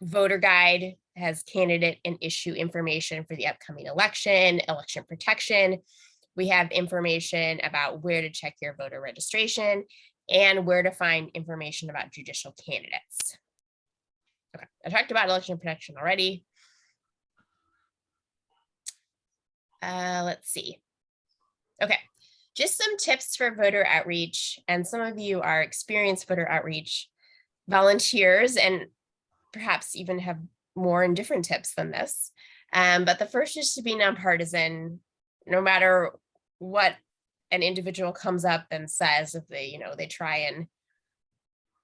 voter guide, has candidate and issue information for the upcoming election, election protection. We have information about where to check your voter registration and where to find information about judicial candidates. Okay, I talked about election protection already. Let's see. Okay, just some tips for voter outreach, and some of you are experienced voter outreach volunteers and perhaps even have more and different tips than this. But the first is to be nonpartisan, no matter what an individual comes up and says. If they, they try and,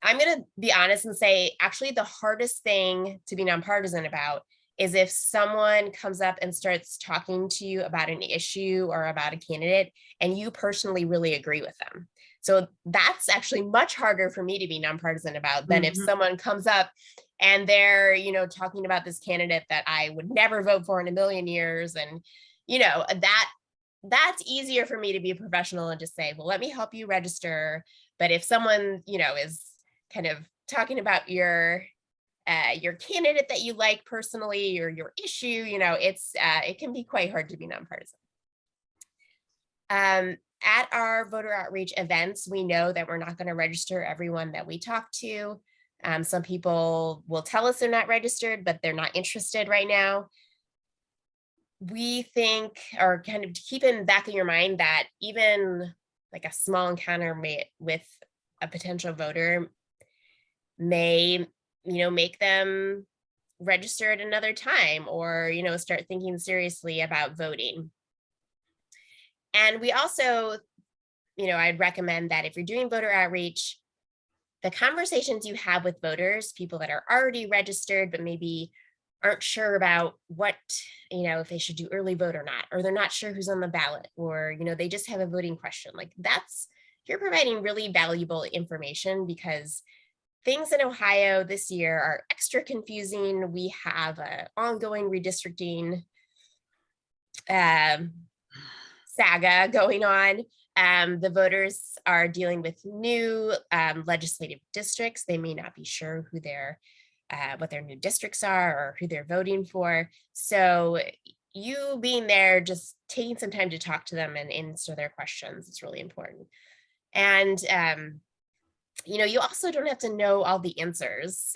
I'm going to be honest and say, actually, the hardest thing to be nonpartisan about is if someone comes up and starts talking to you about an issue or about a candidate and you personally really agree with them. So that's actually much harder for me to be nonpartisan about than if someone comes up and they're, talking about this candidate that I would never vote for in a million years. And, that's easier for me to be a professional and just say, well, let me help you register. But if someone, is kind of talking about your candidate that you like personally or your issue, it can be quite hard to be nonpartisan. At our voter outreach events, we know that we're not going to register everyone that we talk to. Some people will tell us they're not registered, but they're not interested right now. We think, or kind of keep in the back of your mind, that even like a small encounter with a potential voter may, make them register at another time, or, start thinking seriously about voting. And we also, I'd recommend that if you're doing voter outreach, the conversations you have with voters, people that are already registered, but maybe aren't sure about what, if they should do early vote or not, or they're not sure who's on the ballot, or, they just have a voting question. Like you're providing really valuable information, because things in Ohio this year are extra confusing. We have an ongoing redistricting saga going on. The voters are dealing with new legislative districts. They may not be sure who what their new districts are or who they're voting for. So you being there, just taking some time to talk to them and answer their questions is really important. And You also don't have to know all the answers.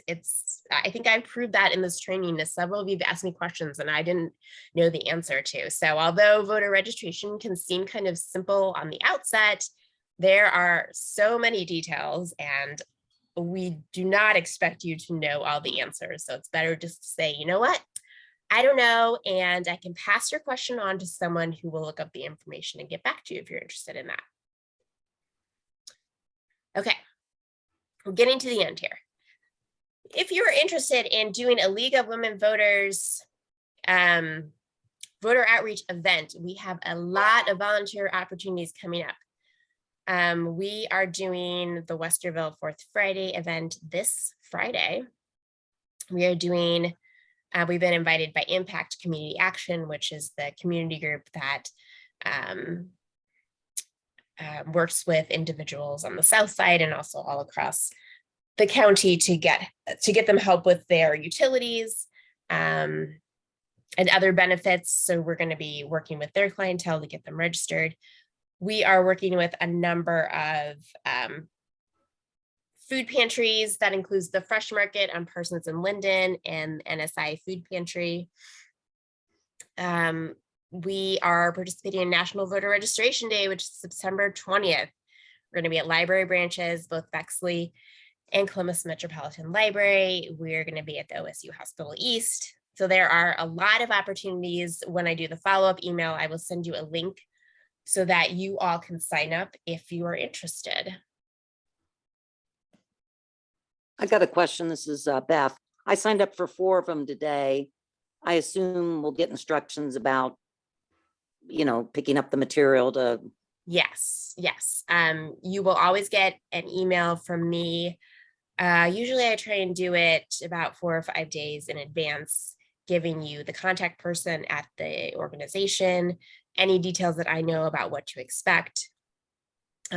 I think I proved that in this training, as several of you have asked me questions and I didn't know the answer to. So although voter registration can seem kind of simple on the outset, there are so many details and we do not expect you to know all the answers. So it's better just to say, you know what? I don't know, and I can pass your question on to someone who will look up the information and get back to you if you're interested in that. Okay. We're getting to the end here. If you're interested in doing a League of Women Voters voter outreach event, we have a lot of volunteer opportunities coming up. We are doing the Westerville 4th Friday event this Friday. We are doing, we've been invited by Impact Community Action, which is the community group that works with individuals on the South Side and also all across the county to get them help with their utilities and other benefits. So we're going to be working with their clientele to get them registered. We are working with a number of food pantries that includes the Fresh Market on Parsons and Linden and NSI Food Pantry. We are participating in National Voter Registration Day, which is September 20th. We're going to be at library branches, both Bexley and Columbus Metropolitan Library. We're going to be at the OSU Hospital East. So there are a lot of opportunities. When I do the follow-up email, I will send you a link so that you all can sign up if you are interested. I got a question. This is Beth. I signed up for 4 of them today. I assume we'll get instructions about, picking up the material to. Yes. You will always get an email from me. Usually I try and do it about 4 or 5 days in advance, giving you the contact person at the organization, any details that I know about what to expect.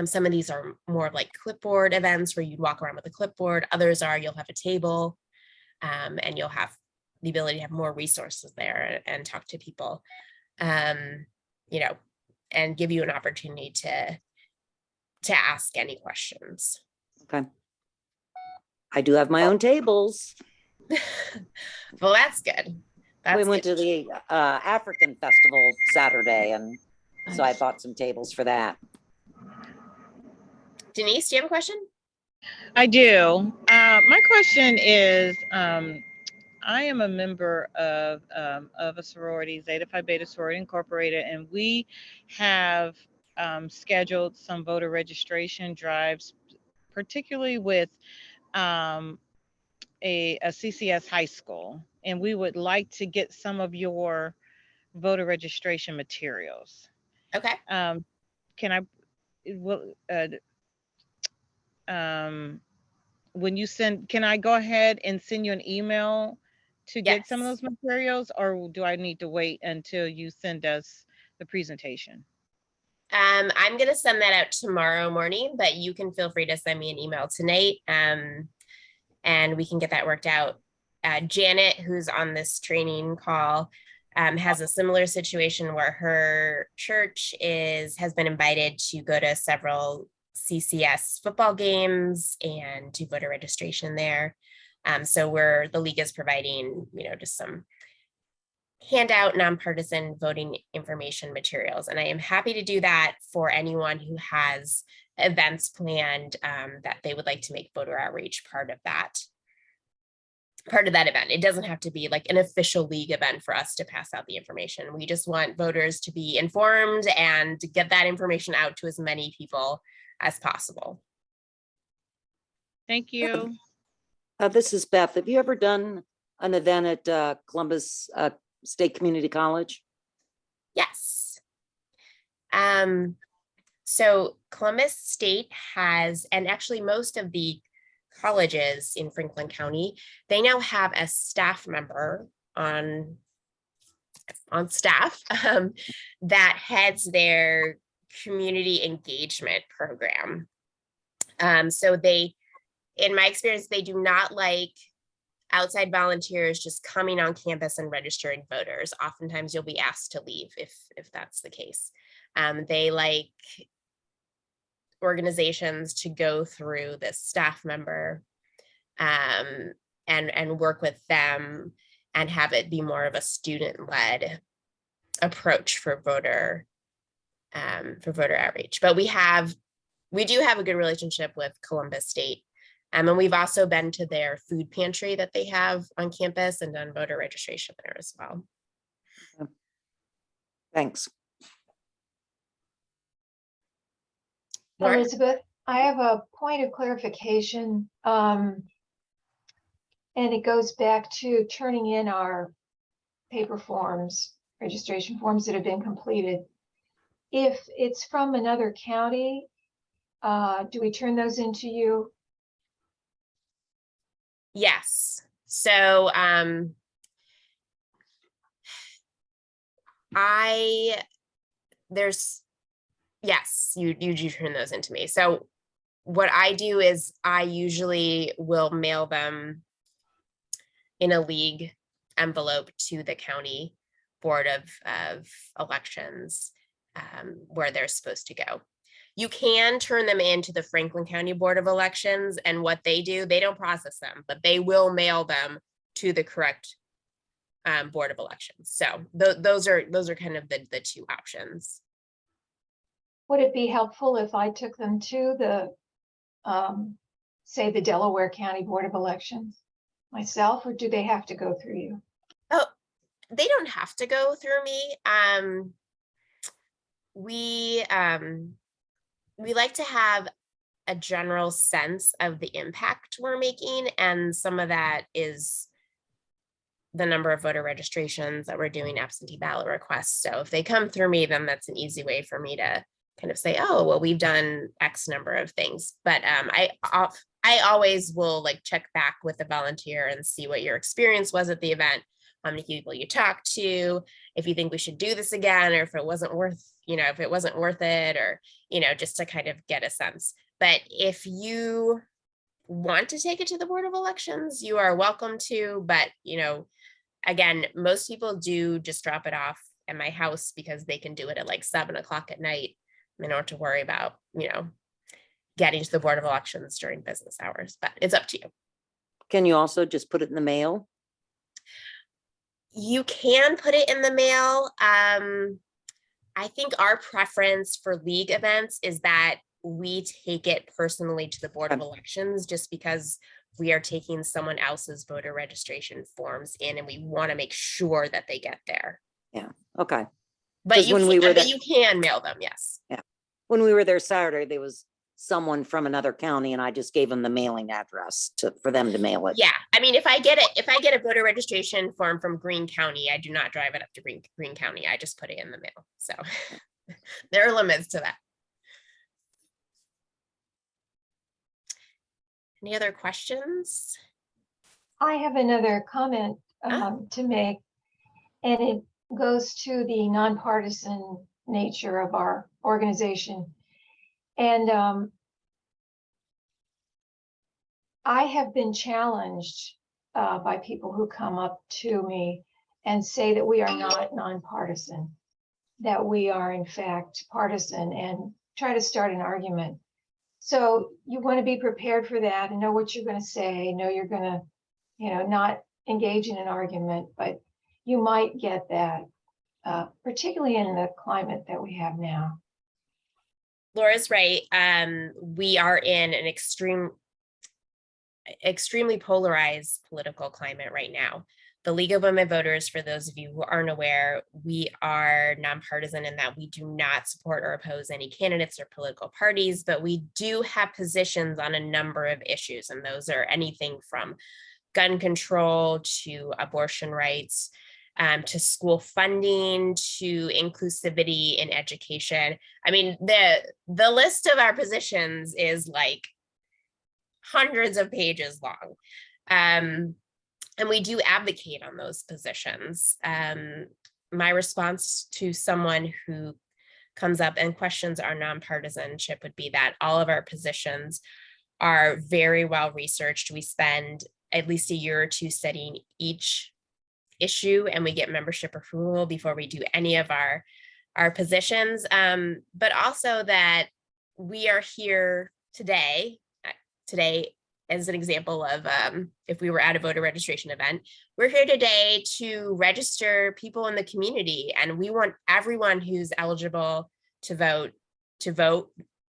Some of these are more of like clipboard events where you'd walk around with a clipboard. Others are you'll have a table and you'll have the ability to have more resources there and talk to people, and give you an opportunity to ask any questions. Okay. I do have my own tables. Well, that's good. We went to the African festival Saturday, and so I bought some tables for that. Denise, do you have a question? I do. My question is, I am a member of a sorority, Zeta Phi Beta Sorority Incorporated, and we have scheduled some voter registration drives, particularly with a CCS high school, and we would like to get some of your voter registration materials. Okay. Can I? When you send, can I go ahead and send you an email to get some of those materials, or do I need to wait until you send us the presentation? I'm going to send that out tomorrow morning, but you can feel free to send me an email tonight, and we can get that worked out. Janet, who's on this training call, has a similar situation where her church has been invited to go to several CCS football games and do voter registration there. So the league is providing, just some handout nonpartisan voting information materials. And I am happy to do that for anyone who has events planned that they would like to make voter outreach part of that event. It doesn't have to be like an official league event for us to pass out the information. We just want voters to be informed and to get that information out to as many people as possible. Thank you. This is Beth. Have you ever done an event at Columbus State Community College? Yes. So Columbus State has, and actually most of the colleges in Franklin County, they now have a staff member on staff that heads their community engagement program. So in my experience, they do not like outside volunteers just coming on campus and registering voters. Oftentimes you'll be asked to leave if that's the case. They like organizations to go through this staff member and work with them and have it be more of a student-led approach for voter outreach. But we do have a good relationship with Columbus State. And we've also been to their food pantry that they have on campus and done voter registration there as well. Thanks. Laura? Elizabeth, I have a point of clarification. And it goes back to turning in our paper forms, registration forms that have been completed. If it's from another county, do we turn those into you? Yes. So yes, you turn those into me. So what I do is I usually will mail them in a league envelope to the county board of elections where they're supposed to go. You can turn them into the Franklin County Board of Elections, and what they do, they don't process them, but they will mail them to the correct Board of Elections. So those are kind of the two options. Would it be helpful if I took them to the, say, the Delaware County Board of Elections myself, or do they have to go through you? Oh, they don't have to go through me. We like to have a general sense of the impact we're making, and some of that is the number of voter registrations that we're doing, absentee ballot requests. So if they come through me, then that's an easy way for me to kind of say, oh, well, we've done X number of things. But I always will like check back with the volunteer and see what your experience was at the event, how many people you talked to, if you think we should do this again, or if it wasn't worth, if it wasn't worth it, or, just to kind of get a sense. But if you want to take it to the Board of Elections, you are welcome to. But, again, most people do just drop it off at my house because they can do it at like 7 o'clock at night. They don't have to worry about, getting to the Board of Elections during business hours, but it's up to you. Can you also just put it in the mail? You can put it in the mail. I think our preference for league events is that we take it personally to the Board of Elections, just because we are taking someone else's voter registration forms in, and we want to make sure that they get there. Yeah. Okay. But you, when we were but you can mail them. Yes. Yeah. When we were there Saturday, there was someone from another county, and I just gave them the mailing address for them to mail it. Yeah. I mean, if I get a voter registration form from Greene County, I do not drive it up to Greene County. I just put it in the mail. So there are limits to that. Any other questions? I have another comment to make, and it goes to the nonpartisan nature of our organization. And I have been challenged by people who come up to me and say that we are not nonpartisan, that we are in fact partisan, and try to start an argument. So you want to be prepared for that and know what you're going to say, know you're going to, not engage in an argument, but you might get that, particularly in the climate that we have now. Laura's right. We are in an extremely polarized political climate right now. The League of Women Voters, for those of you who aren't aware, we are nonpartisan in that we do not support or oppose any candidates or political parties, but we do have positions on a number of issues. And those are anything from gun control to abortion rights, to school funding, to inclusivity in education. I mean, the list of our positions is like hundreds of pages long. And we do advocate on those positions. My response to someone who comes up and questions our nonpartisanship would be that all of our positions are very well researched. We spend at least a year or two studying each issue, and we get membership approval before we do any of our positions. But also that we are here today as an example of if we were at a voter registration event, we're here today to register people in the community, and we want everyone who's eligible to vote,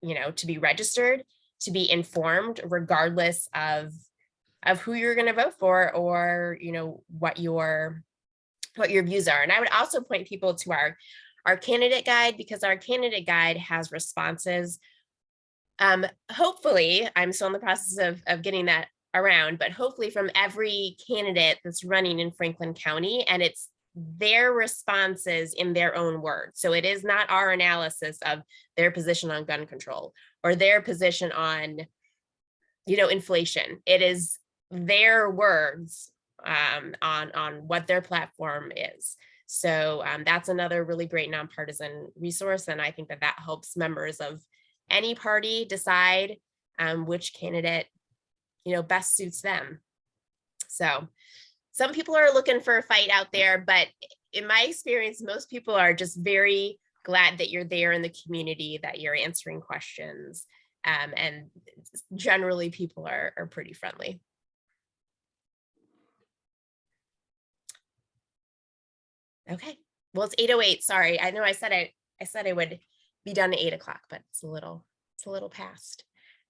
you know, to be registered, to be informed, regardless of who you're going to vote for, or, you know, what your views are. And I would also point people to our candidate guide, because our candidate guide has responses. Hopefully, I'm still in the process of getting that around, but hopefully from every candidate that's running in Franklin County, and it's their responses in their own words. So it is not our analysis of their position on gun control or their position on, you know, inflation. It is their words on what their platform is. So that's another really great nonpartisan resource, and I think that helps members of any party decide which candidate, you know, best suits them. So some people are looking for a fight out there, but in my experience, most people are just very glad that you're there in the community, that you're answering questions, and generally people are pretty friendly. Okay, well, it's 8:08. Sorry, I know I said I would be done at 8 o'clock, but it's a little past.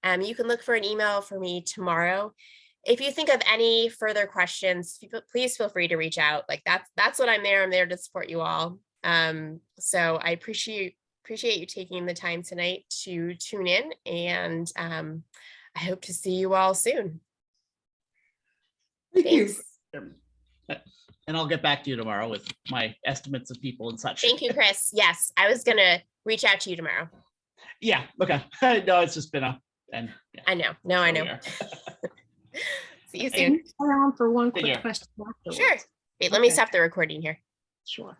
You can look for an email for me tomorrow. If you think of any further questions, please feel free to reach out. Like that's what I'm there. I'm there to support you all. So I appreciate you taking the time tonight to tune in, and I hope to see you all soon. Thanks. And I'll get back to you tomorrow with my estimates of people and such. Thank you, Chris. Yes, I was gonna reach out to you tomorrow. Yeah, okay. No, it's just been yeah. I know. No, I know. See you Can soon. you stay on for one Take quick care. question afterwards? Sure. Wait, let me Okay. stop the recording here. Sure.